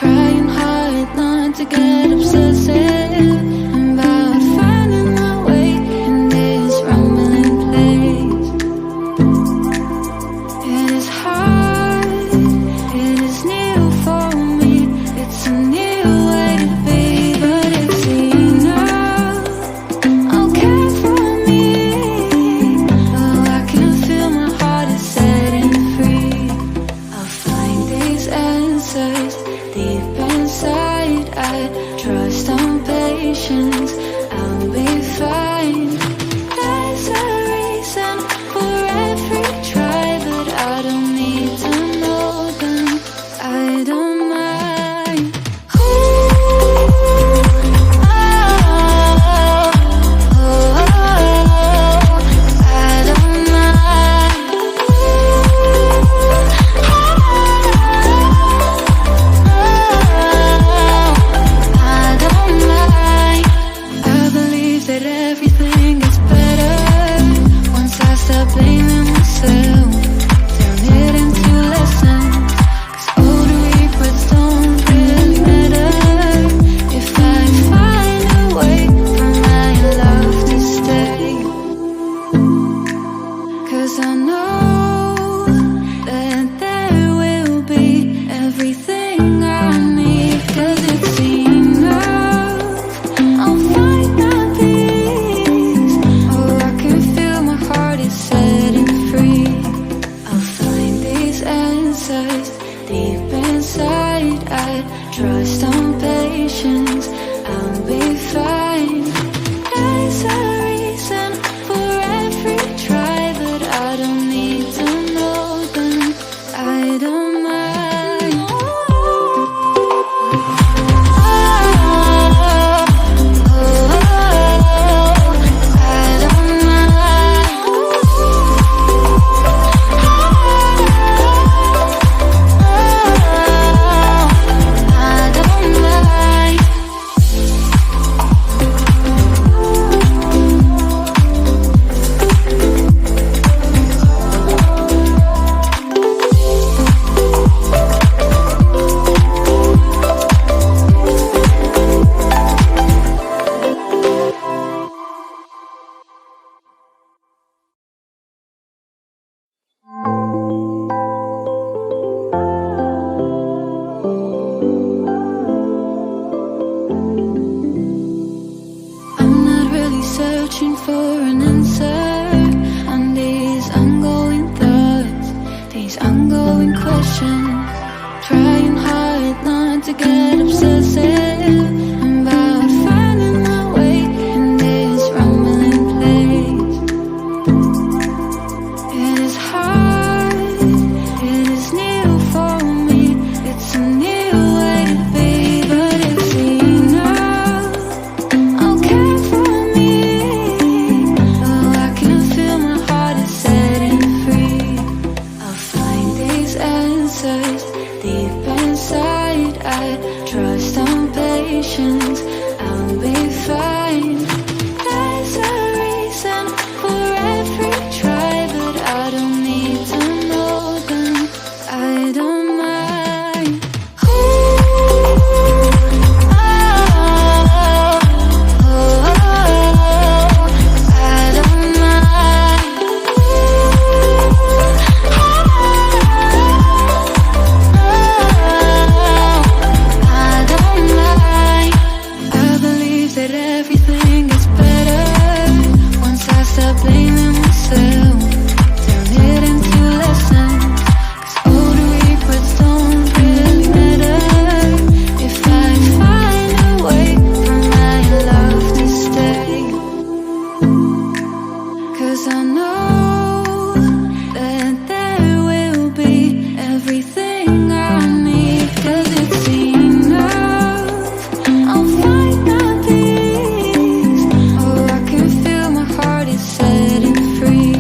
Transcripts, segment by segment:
Trying hard not to get obsessive about finding my way in this rumbling place. It is hard, it is new for me. It's a new way to be, but it's enough. Okay for me. Oh, I can feel my heart is setting free. I'll find these answers deep inside. I trust on patience, I'll be fine. There's a reason for every try, but I don't need to know them. I don't mind. Ooh, oh, oh, oh, I don't mind. I don't mind. I believe that everything gets better once I stop blaming myself. Turn it into lessons, 'cause old regrets don't really matter if I find a way for my love to stay. 'Cause I know that there will be everything I need, 'cause it's enough. I'll find my peace. Oh, I can feel my heart is setting free. I'll find these answers deep inside. I trust on patience, I'll be fine. There's a reason for every try, but I don't need to know them. I don't mind. Oh, I don't mind. I don't mind. I'm not really searching for an answer on these ongoing thoughts, these ongoing questions. Trying hard not to get obsessive about finding my way in this rumbling place. It is hard, it is new for me. It's a new way to be, but it's enough. Okay for me. Oh, I can feel my heart is setting free. I'll find these answers deep inside. I trust on patience, I'll be fine. There's a reason for every try, but I don't need to know them. I don't mind. Ooh, oh, oh, I don't mind. I don't mind. I believe that everything gets better once I stop blaming myself. Turn it into lessons, 'cause old regrets don't really matter if I find a way for my love to stay. 'Cause I know that there will be everything I need, 'cause it's enough. I'll find my peace. Oh, I can feel my heart is setting free.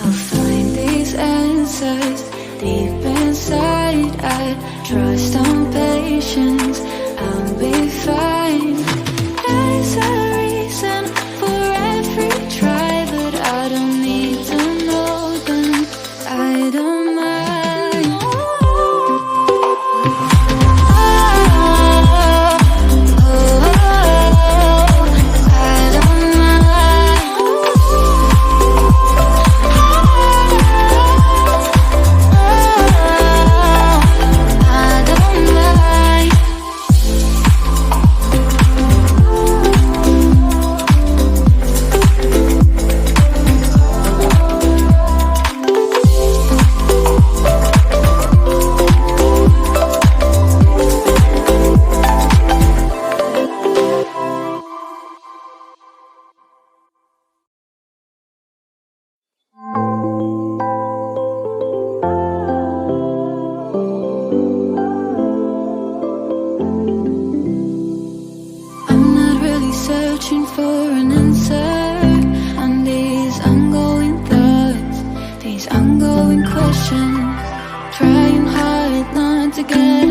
I'll find these answers deep inside. I trust on patience, I'll be fine. There's a reason for every try, but I don't need to know them. I don't mind. again.